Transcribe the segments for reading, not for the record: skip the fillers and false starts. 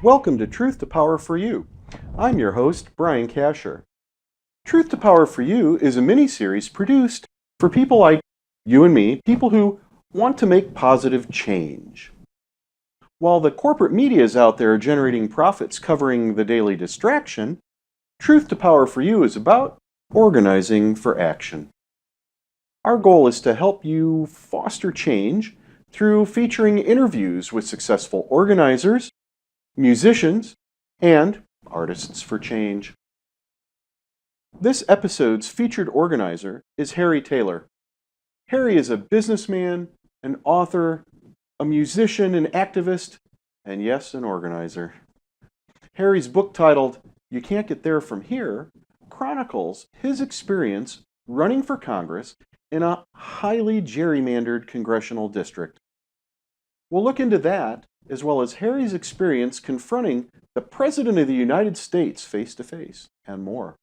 Welcome to Truth2Power4U. I'm your host, Brian Kasher. Truth2Power4U is a mini-series produced for people like you and me, people who want to make positive change. While the corporate media is out there generating profits covering the daily distraction, Truth2Power4U is about organizing for action. Our goal is to help you foster change through featuring interviews with successful organizers, musicians, and artists for change. This episode's featured organizer is Gerry Taylor. Gerry is a businessman, an author, a musician, an activist, and yes, an organizer. Gerry's book titled You Can't Get There From Here chronicles his experience running for Congress in a highly gerrymandered congressional district. We'll look into that, as well as Gerry's experience confronting the President of the United States face-to-face, and more.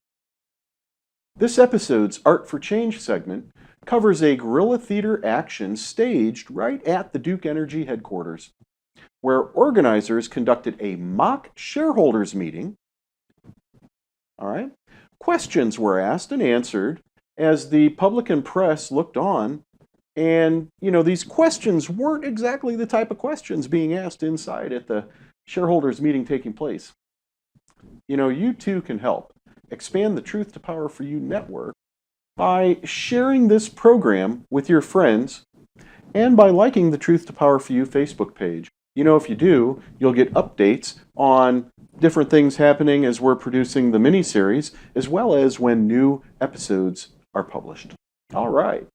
This episode's Art for Change segment covers a guerrilla theater action staged right at the Duke Energy headquarters, where organizers conducted a mock shareholders meeting. All right. Questions were asked and answered as the public and press looked on. And, these questions weren't exactly the type of questions being asked inside at the shareholders meeting taking place. You too can help expand the Truth2Power4U network by sharing this program with your friends and by liking the Truth2Power4U Facebook page. If you do, you'll get updates on different things happening as we're producing the mini-series, as well as when new episodes are published. All right.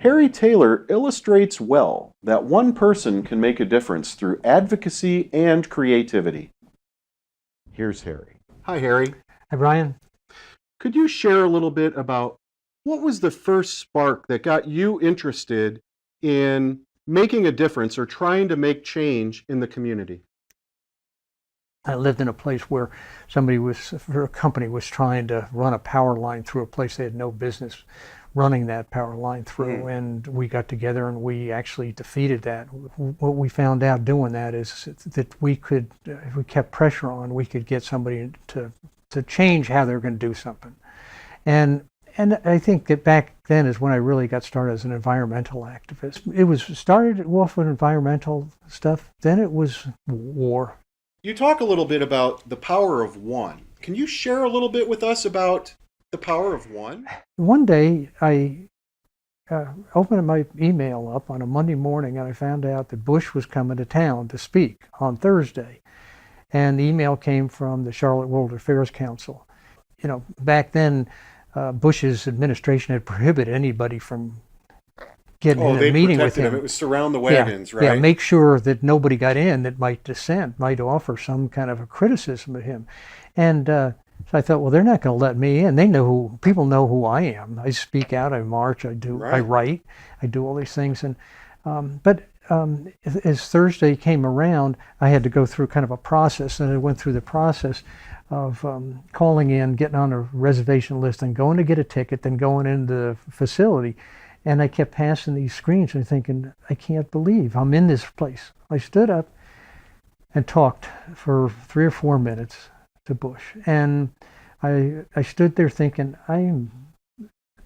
Gerry Taylor illustrates well that one person can make a difference through advocacy and creativity. Here's Gerry. Hi, Gerry. Hi, Brian. Could you share a little bit about what was the first spark that got you interested in making a difference or trying to make change in the community? I lived in a place where a company was trying to run a power line through a place they had no business running that power line through, and we got together and we actually defeated that. What we found out doing that is that we could, if we kept pressure on, we could get somebody to change how they're going to do something. And I think that back then is when I really got started as an environmental activist. It started off with environmental stuff, then it was war. You talk a little bit about the power of one. Can you share a little bit with us about the power of one? One day I opened my email up on a Monday morning and I found out that Bush was coming to town to speak on Thursday. And the email came from the Charlotte World Affairs Council. Back then, Bush's administration had prohibited anybody from getting in a meeting with him. It was surround the wagons, right? Yeah, make sure that nobody got in that might dissent, might offer some kind of a criticism of him. And so I thought, well, they're not going to let me in. People know who I am. I speak out, I march, I write, I do all these things. And but as Thursday came around, I had to go through kind of a process, and I went through the process of calling in, getting on a reservation list, and going to get a ticket, then going into the facility. And I kept passing these screens and thinking, I can't believe I'm in this place. I stood up and talked for 3 or 4 minutes to Bush. And I stood there thinking, I'm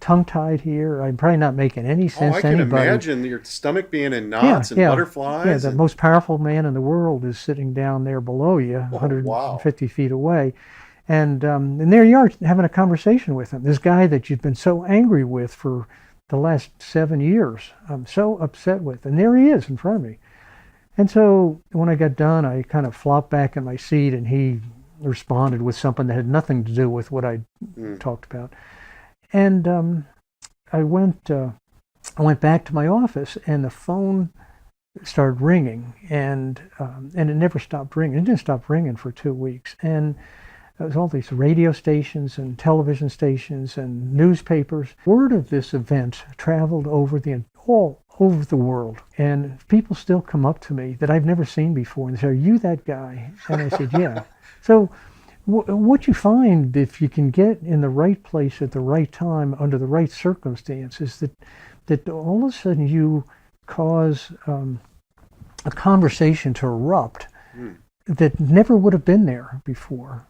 tongue-tied here. I'm probably not making any sense to anybody. I can imagine your stomach being in knots and butterflies. Yeah, the most powerful man in the world is sitting down there below you, 150 feet away. And there you are having a conversation with him. This guy that you've been so angry with for the last 7 years, I'm so upset with. And there he is in front of me. And so when I got done, I kind of flopped back in my seat and he responded with something that had nothing to do with what I talked about. And I went back to my office and the phone started ringing and it never stopped ringing. It didn't stop ringing for 2 weeks. And there was all these radio stations and television stations and newspapers. Word of this event traveled all over the world. And people still come up to me that I've never seen before and say, "Are you that guy?" And I said, "Yeah." So what you find if you can get in the right place at the right time under the right circumstances, that all of a sudden you cause a conversation to erupt that never would have been there before.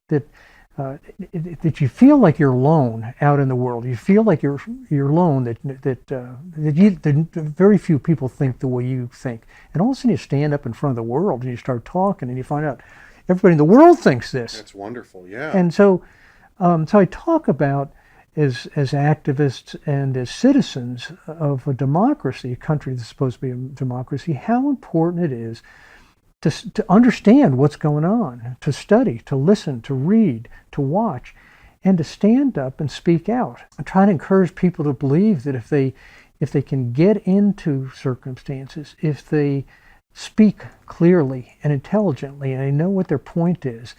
That you feel like you're alone out in the world. You feel like you're alone. That very few people think the way you think. And all of a sudden you stand up in front of the world and you start talking and you find out everybody in the world thinks this. That's wonderful. Yeah. And so I talk about as activists and as citizens of a democracy, a country that's supposed to be a democracy, how important it is to understand what's going on, to study, to listen, to read, to watch, and to stand up and speak out. I try to encourage people to believe that if they can get into circumstances, if they speak clearly and intelligently, and they know what their point is,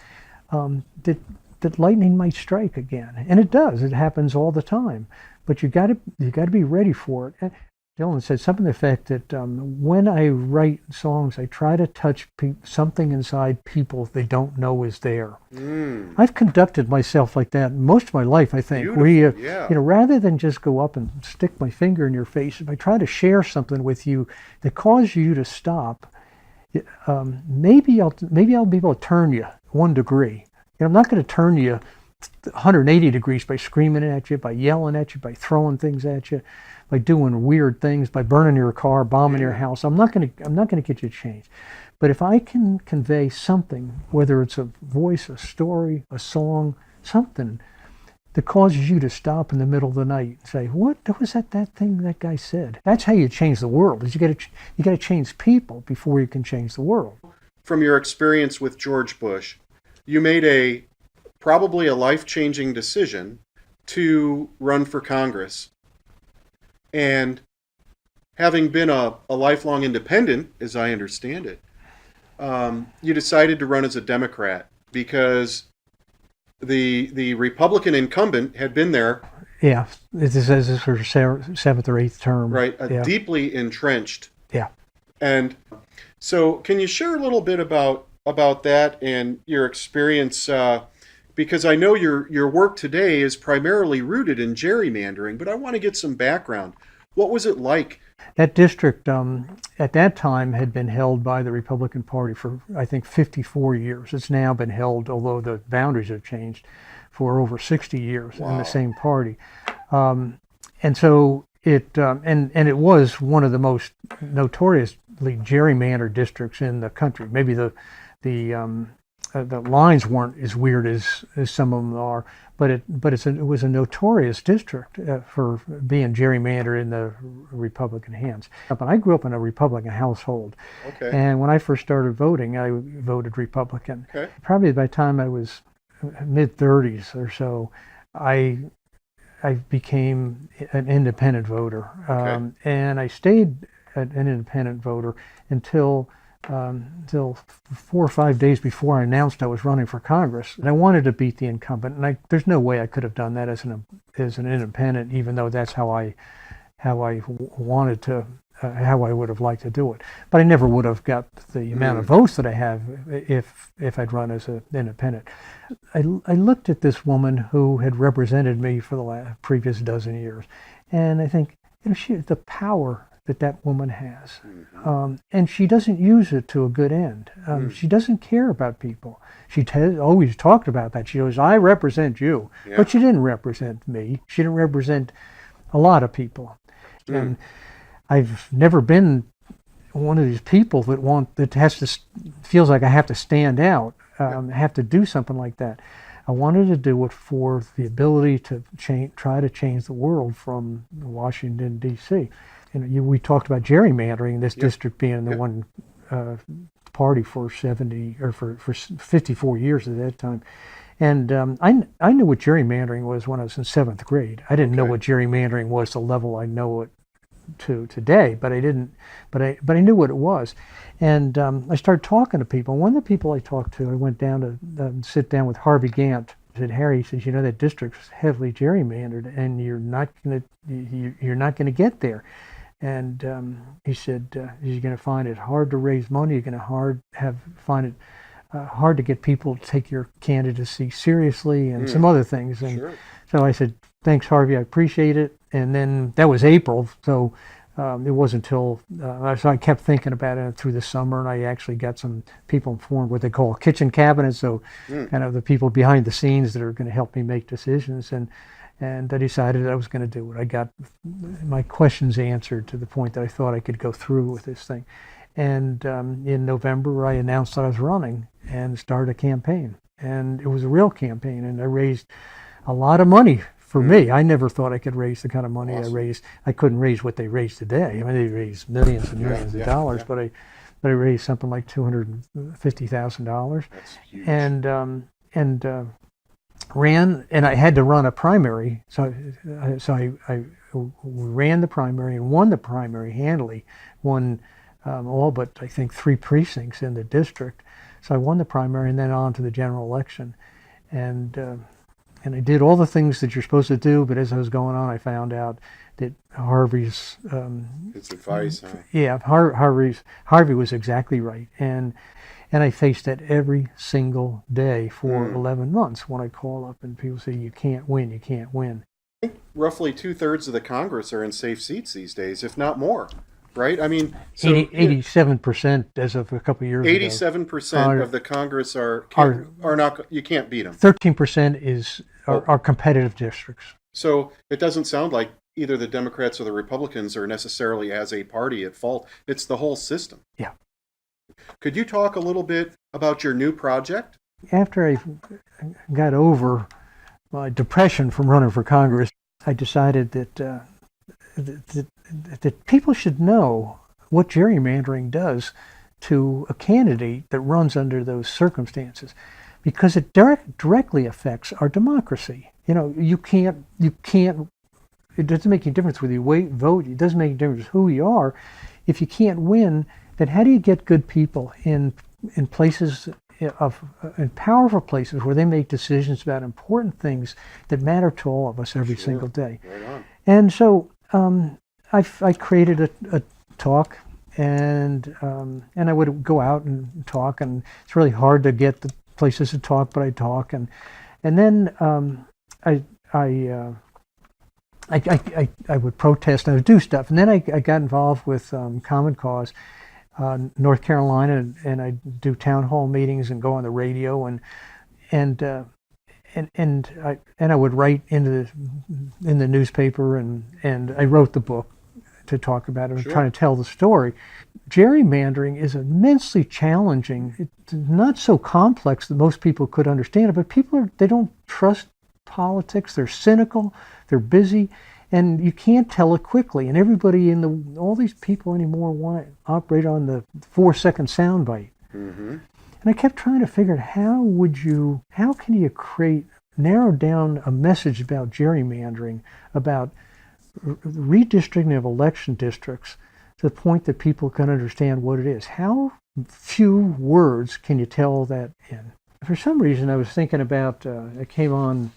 that lightning might strike again. And it does. It happens all the time. But you got to be ready for it. And Dylan said something to the effect that when I write songs, I try to touch something inside people they don't know is there. I've conducted myself like that most of my life, I think. Where rather than just go up and stick my finger in your face, if I try to share something with you that causes you to stop, maybe I'll be able to turn you 1 degree. I'm not going to turn you 180 degrees by screaming at you, by yelling at you, by throwing things at you, by doing weird things, by burning your car, bombing your house. I'm not going to get you to change. But if I can convey something, whether it's a voice, a story, a song, something that causes you to stop in the middle of the night and say, "What was that thing that guy said?" That's how you change the world. Is you got to change people before you can change the world. From your experience with George Bush, you made probably a life-changing decision to run for Congress. And having been a lifelong independent, as I understand it, you decided to run as a Democrat because the Republican incumbent had been there. Yeah, this is her 7th or 8th term. Right, deeply entrenched. Yeah. And so can you share a little bit about that and your experience? Because I know your work today is primarily rooted in gerrymandering, but I want to get some background. What was it like? That district at that time had been held by the Republican Party for, I think, 54 years. It's now been held, although the boundaries have changed, for over 60 years in the same party. And so it was one of the most notoriously gerrymandered districts in the country. Maybe the lines weren't as weird as some of them are, but it was a notorious district for being gerrymandered in the Republican hands. But I grew up in a Republican household, and when I first started voting, I voted Republican. Probably by the time I was mid-30s or so, I became an independent voter, and I stayed an independent voter until 4 or 5 days before I announced I was running for Congress. And I wanted to beat the incumbent, and there's no way I could have done that as an independent, even though that's how I wanted to, how I would have liked to do it. But I never would have got the amount of votes that I have if I'd run as an independent. I looked at this woman who had represented me for the previous dozen years, and I think, the power that woman has, and she doesn't use it to a good end. She doesn't care about people. She always talked about that. She goes, "I represent you," but she didn't represent me. She didn't represent a lot of people. And I've never been one of these people that feels like I have to stand out, have to do something like that. I wanted to do it for the ability to try to change the world from Washington, D.C. We talked about gerrymandering, this district being the one party for 70 or for 54 years at that time. And I knew what gerrymandering was when I was in 7th grade. I didn't know what gerrymandering was the level I know it to today, but I knew what it was. And I started talking to people. One of the people I talked to, I went down to sit down with Harvey Gantt. I said, "Harry," he says, "that district's heavily gerrymandered, and you're not gonna get there." And he said, "You're going to find it hard to raise money. You're going to find it hard to get people to take your candidacy seriously, and some other things." And so I said, "Thanks, Harvey. I appreciate it." And then that was April, so It wasn't until, so I kept thinking about it through the summer, and I actually got some people informed what they call kitchen cabinets, so kind of the people behind the scenes that are going to help me make decisions, and I decided I was going to do it. I got my questions answered to the point that I thought I could go through with this thing. And in November, I announced that I was running and started a campaign. And it was a real campaign, and I raised a lot of money for me. I never thought I could raise the kind of money I raised. I couldn't raise what they raised today. I mean, they raised millions and millions of dollars, but I raised something like $250,000. That's huge. And ran, and I had to run a primary, so I ran the primary and won the primary handily. Won all but I think 3 precincts in the district. So I won the primary and then on to the general election, and I did all the things that you're supposed to do. But as I was going on, I found out that Harvey's his advice, huh? Yeah, Harvey was exactly right, and I faced that every single day for 11 months when I call up and people say, you can't win, you can't win. I think roughly 2/3 of the Congress are in safe seats these days, if not more, right? I mean, so 87% as of a couple of years 87% of the Congress are not, you can't beat them. 13% are competitive districts. So it doesn't sound like either the Democrats or the Republicans are necessarily as a party at fault. It's the whole system. Yeah. Could you talk a little bit about your new project? After I got over my depression from running for Congress, I decided that people should know what gerrymandering does to a candidate that runs under those circumstances, because it directly affects our democracy. You know, you can't. It doesn't make any difference whether you vote. It doesn't make any difference who you are. If you can't win, then how do you get good people in places in powerful places where they make decisions about important things that matter to all of us every single day? Right on. And so I created a talk, and I would go out and talk, and it's really hard to get the places to talk, but I talk, and then I would protest and I would do stuff, and then I got involved with Common Cause, North Carolina, and I do town hall meetings and go on the radio, and I would write in the newspaper, and I wrote the book to talk about it and trying to tell the story. Gerrymandering is immensely challenging. It's not so complex that most people could understand it, but people they don't trust politics. They're cynical. They're busy. And you can't tell it quickly. And everybody all these people anymore want to operate on the 4-second soundbite. Mm-hmm. And I kept trying to figure out how can you narrow down a message about gerrymandering, about redistricting of election districts to the point that people can understand what it is. How few words can you tell that in? For some reason, I was thinking about, I came on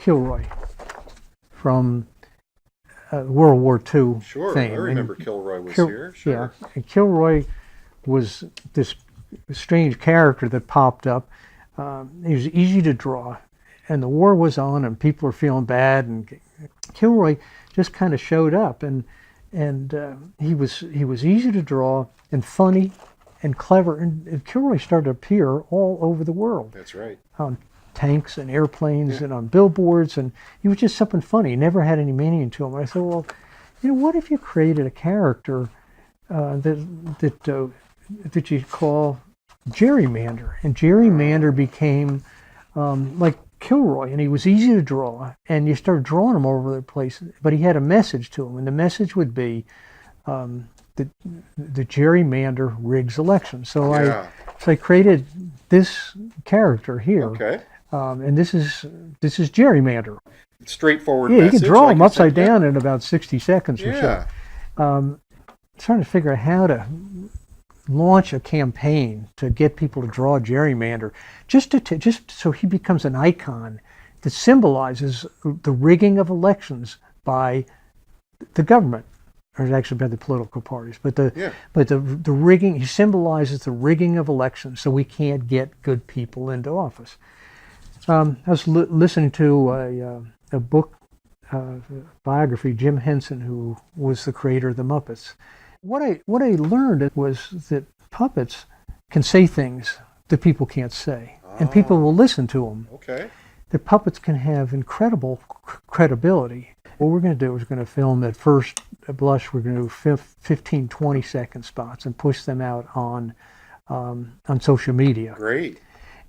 Kilroy from World War II fame. I remember Kilroy was here. Sure. Yeah, and Kilroy was this strange character that popped up. He was easy to draw, and the war was on, and people were feeling bad, and Kilroy just kind of showed up, and he was easy to draw and funny and clever, and Kilroy started to appear all over the world. That's right. On tanks and airplanes and on billboards, and he was just something funny. He never had any meaning to him. And I said, well, what if you created a character that you call Gerry Mander, and Gerry Mander became like Kilroy, and he was easy to draw, and you started drawing him all over the place, but he had a message to him, and the message would be the Gerry Mander rigs elections. So I created this character here. Okay. And this is Gerry Mander. Straightforward message. You can draw him upside down in about 60 seconds or so. Trying to figure out how to launch a campaign to get people to draw Gerry Mander, just so he becomes an icon that symbolizes the rigging of elections by the government, or actually by the political parties. But the rigging, he symbolizes the rigging of elections, so we can't get good people into office. I was listening to a book biography, Jim Henson, who was the creator of the Muppets. What I learned was that puppets can say things that people can't say, and people will listen to them. Okay. The puppets can have incredible credibility. What we're going to do is we're going to film at first blush, we're going to do 15, 20-second spots and push them out on social media. Great.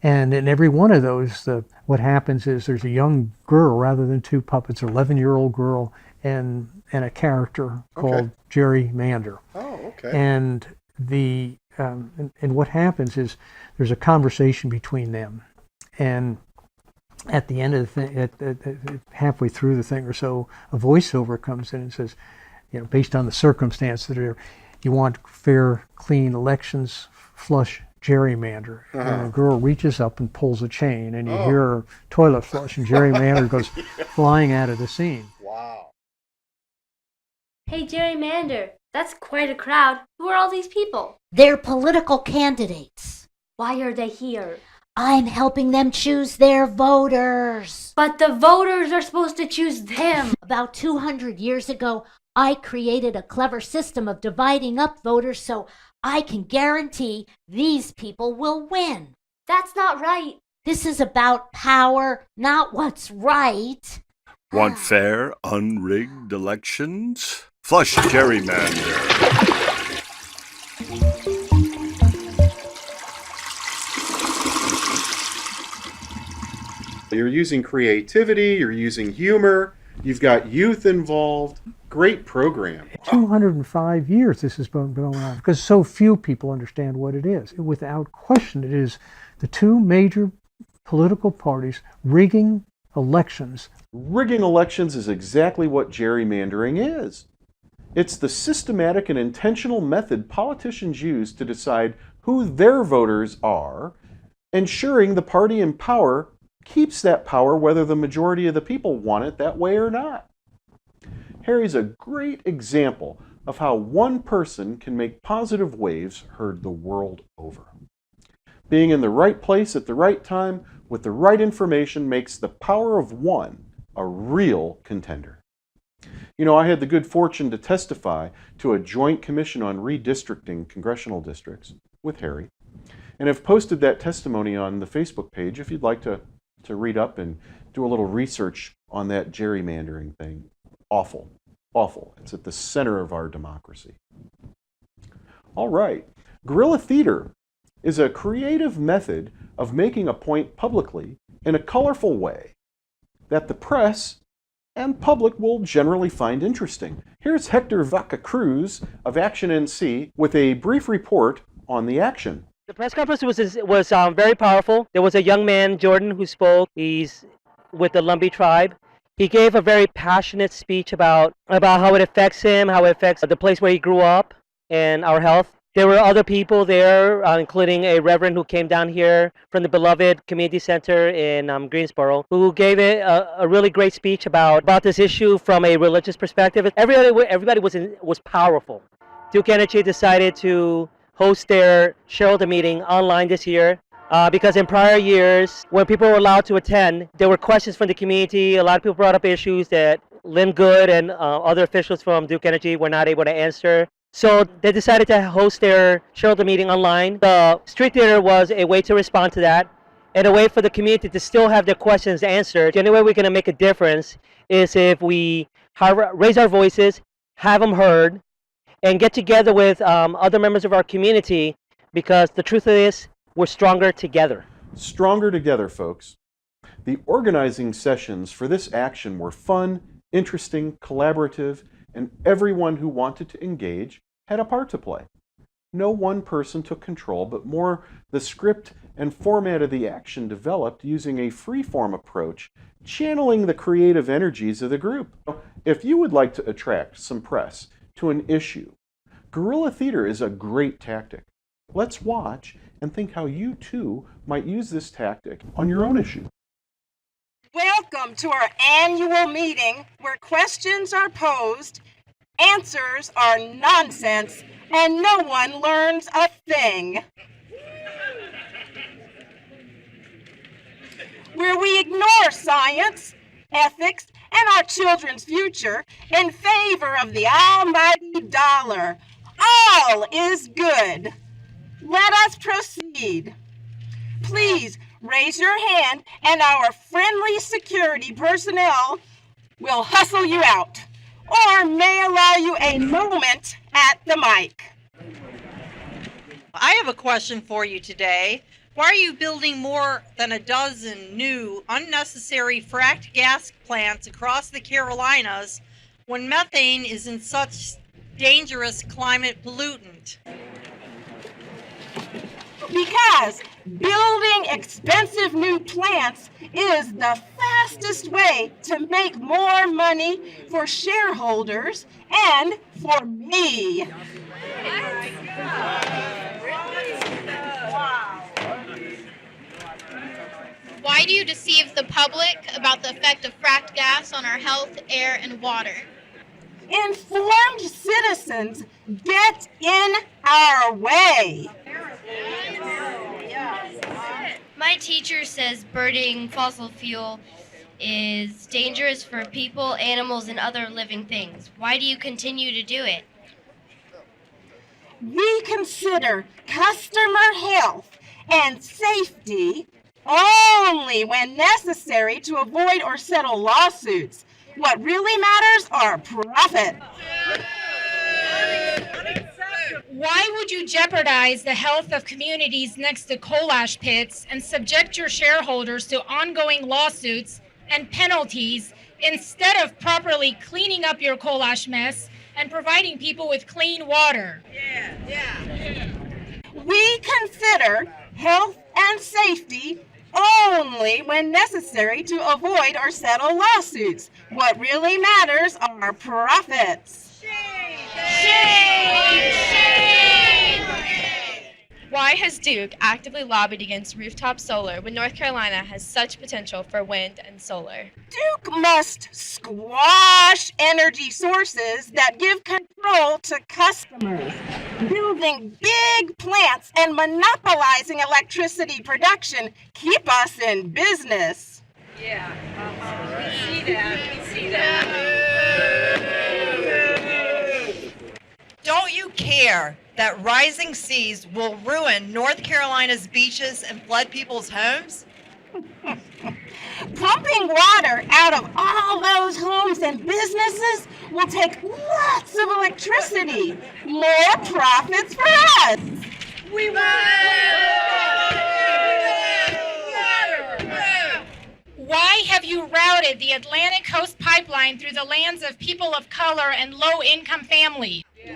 And in every one of those, what happens is there's a young girl rather than two puppets, an 11-year-old girl and a character called Gerry Mander. Oh, okay. And and what happens is there's a conversation between them, and at the end of the thing, halfway through the thing or so, a voiceover comes in and says, based on the circumstances that are, you want fair, clean elections, flush Gerry Mander. And the girl reaches up and pulls a chain, and you hear her toilet flush, and Gerry Mander goes flying out of the scene. Wow. Hey, Gerry Mander, that's quite a crowd. Who are all these people? They're political candidates. Why are they here? I'm helping them choose their voters. But the voters are supposed to choose them. About 200 years ago, I created a clever system of dividing up voters so I can guarantee these people will win. That's not right. This is about power, not what's right. Want fair, unrigged elections? Flush Gerry Mander. You're using creativity, you're using humor, you've got youth involved. Great program. 205 years this has been going on because so few people understand what it is. Without question, it is the two major political parties rigging elections. Rigging elections is exactly what gerrymandering is. It's the systematic and intentional method politicians use to decide who their voters are, ensuring the party in power keeps that power whether the majority of the people want it that way or not. Harry's a great example of how one person can make positive waves heard the world over. Being in the right place at the right time with the right information makes the power of one a real contender. I had the good fortune to testify to a joint commission on redistricting congressional districts with Harry, and have posted that testimony on the Facebook page if you'd like to read up and do a little research on that gerrymandering thing. Awful. It's at the center of our democracy. All right. Guerrilla theater is a creative method of making a point publicly in a colorful way that the press and public will generally find interesting. Here's Hector Vaca Cruz of Action NC with a brief report on the action. The press conference was very powerful. There was a young man, Jordan, who spoke. He's with the Lumbee tribe. He gave a very passionate speech about how it affects him, how it affects the place where he grew up, and our health. There were other people there, including a reverend who came down here from the beloved community center in Greensboro, who gave a really great speech about this issue from a religious perspective. Everybody was powerful. Duke Energy decided to host their shareholder meeting online this year. Because in prior years, when people were allowed to attend, there were questions from the community. A lot of people brought up issues that Lynn Good and other officials from Duke Energy were not able to answer. So they decided to host their shareholder meeting online. The street theater was a way to respond to that and a way for the community to still have their questions answered. The only way we're going to make a difference is if we raise our voices, have them heard, and get together with other members of our community, because the truth of this, we're stronger together. Stronger together, folks. The organizing sessions for this action were fun, interesting, collaborative, and everyone who wanted to engage had a part to play. No one person took control, but more the script and format of the action developed using a free-form approach, channeling the creative energies of the group. If you would like to attract some press to an issue, guerrilla theater is a great tactic. Let's watch and think how you too might use this tactic on your own issue. Welcome to our annual meeting where questions are posed, answers are nonsense, and no one learns a thing. Where we ignore science, ethics, and our children's future in favor of the almighty dollar. All is good. Let us proceed. Please raise your hand and our friendly security personnel will hustle you out or may allow you a moment at the mic. I have a question for you today. Why are you building more than a dozen new unnecessary fracked gas plants across the Carolinas when methane is in such dangerous climate pollutant? Because building expensive new plants is the fastest way to make more money for shareholders and for me. Why do you deceive the public about the effect of fracked gas on our health, air, and water? Informed citizens get in our way. My teacher says burning fossil fuel is dangerous for people, animals, and other living things. Why do you continue to do it? We consider customer health and safety only when necessary to avoid or settle lawsuits. What really matters are profits. Why would you jeopardize the health of communities next to coal ash pits and subject your shareholders to ongoing lawsuits and penalties instead of properly cleaning up your coal ash mess and providing people with clean water? We consider health and safety only when necessary to avoid or settle lawsuits. What really matters are profits. Why has Duke actively lobbied against rooftop solar when North Carolina has such potential for wind and solar? Duke must squash energy sources that give control to customers. Building big plants and monopolizing electricity production keep us in business. Yeah, we see that. Don't you care that rising seas will ruin North Carolina's beaches and flood people's homes? Pumping water out of all those homes and businesses will take lots of electricity. More profits for us. We Why have you routed the Atlantic Coast Pipeline through the lands of people of color and low-income families? We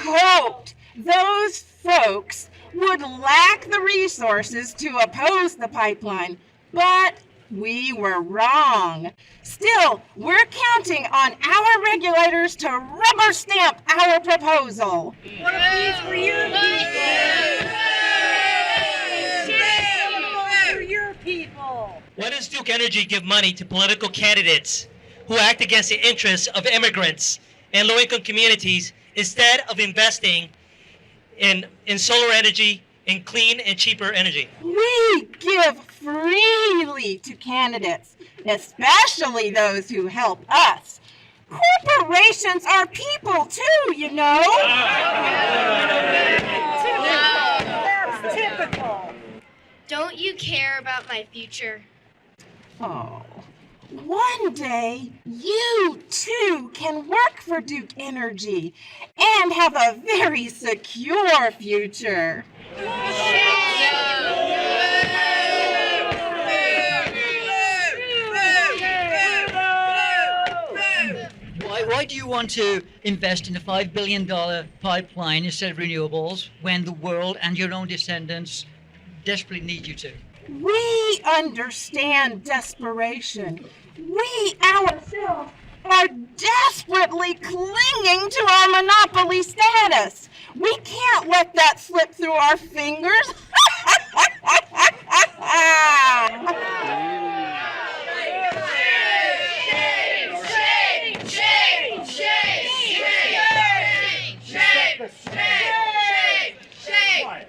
hoped those folks would lack the resources to oppose the pipeline, but we were wrong. Still, we're counting on our regulators to rubber stamp our proposal. What a piece for you! For your people! Why does Duke Energy give money to political candidates who act against the interests of immigrants and low-income communities instead of investing in solar energy and clean and cheaper energy? We give freely to candidates, especially those who help us. Corporations are people too, you know. That's typical. Don't you care about my future? Oh, one day you too can work for Duke Energy and have a very secure future. Why do you want to invest in a $5 billion pipeline instead of renewables when the world and your own descendants desperately need you to? We understand desperation. We ourselves are desperately clinging to our monopoly status. We can't let that slip through our fingers.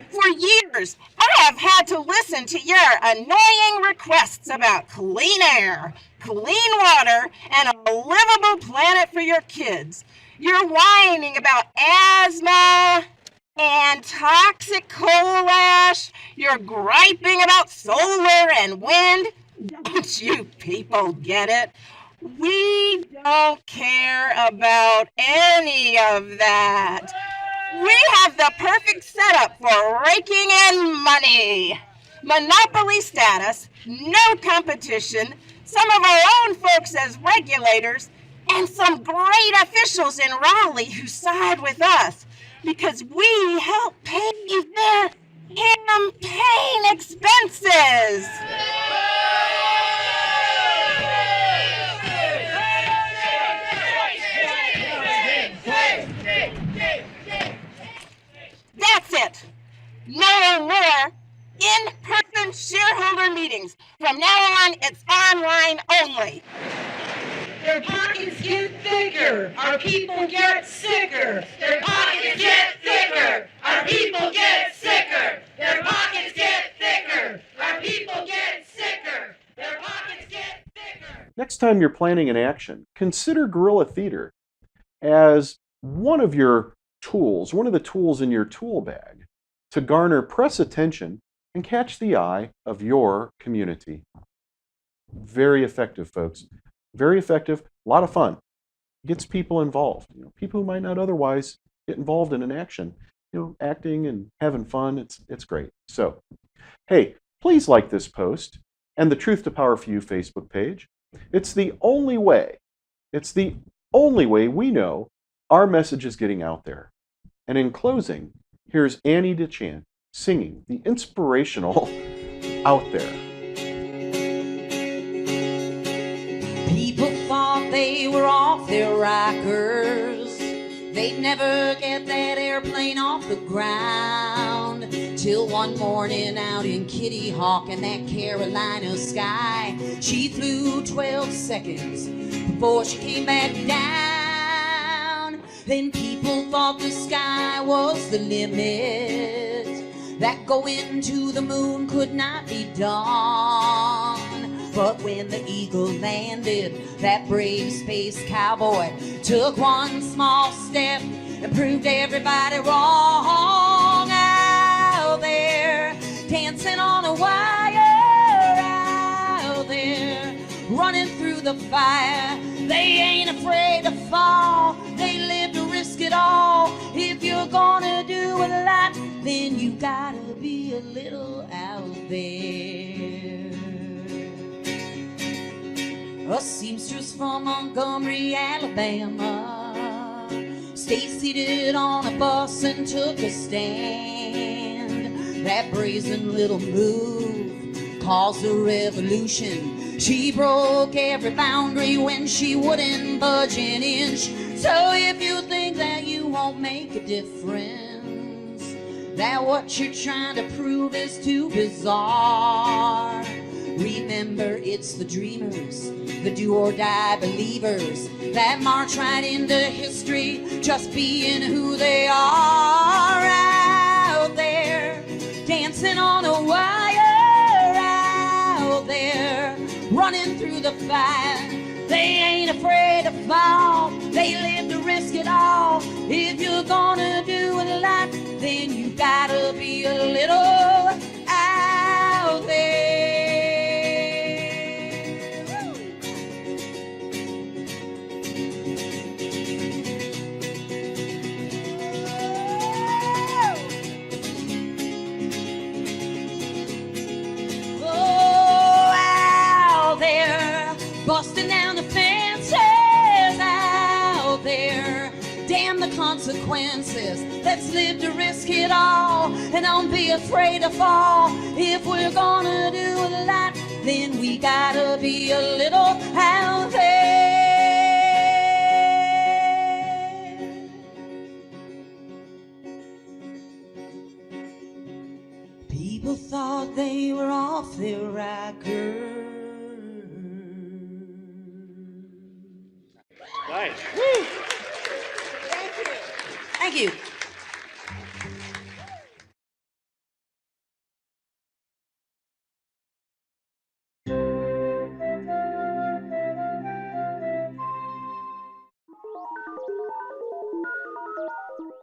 For years, I have had to listen to your annoying requests about clean air, clean water, and a livable planet for your kids. You're whining about asthma and toxic coal ash. You're griping about solar and wind. Don't you people get it? We don't care about any of that. We have the perfect setup for raking in money. Monopoly status, no competition, some of our own folks as regulators, and some great officials in Raleigh who side with us because we help pay their campaign expenses. That's it. No more in-person shareholder meetings. From now on, it's online only. Their pockets get thicker, our people get sicker. Their pockets get thicker, our people get sicker. Their pockets get thicker, our people get sicker. Their pockets get thicker. Next time you're planning an action, consider guerrilla theater as one of your tools, one of the tools in your tool bag to garner press attention and catch the eye of your community. Very effective, folks. Very effective, a lot of fun. Gets people involved. People who might not otherwise get involved in an action. Acting and having fun, it's great. So, hey, please like this post and the Truth2Power4U Facebook page. It's the only way we know our message is getting out there. And in closing, here's Annie DeChant singing the inspirational Out There. People thought they were off their rockers. They'd never get that airplane off the ground. Till one morning out in Kitty Hawk in that Carolina sky, she flew 12 seconds before she came back down. Then people thought the sky was the limit, that going to the moon could not be done. But when the eagle landed, that brave space cowboy took one small step and proved everybody wrong. Out there, dancing on a wire, out there, running through the fire. They ain't afraid to fall, they live to risk it all. If you're gonna do a lot, then you gotta be a little out there. A seamstress from Montgomery, Alabama, stayed seated on a bus and took a stand. That brazen little move caused a revolution. She broke every boundary when she wouldn't budge an inch. So if you think that you won't make a difference, that what you're trying to prove is too bizarre, remember it's the dreamers, the do-or-die believers that march right into history just being who they are. Out there, dancing on a wire, out there, running through the fire. They ain't afraid to fall, they live to risk it all. If you're gonna do a lot, then you gotta be a little out there. Busting down the fences out there. Damn the consequences. Let's live to risk it all. And don't be afraid to fall. If we're gonna do a lot, then we gotta be a little out there. People thought they were off their rocker. Nice. Woo. Thank you.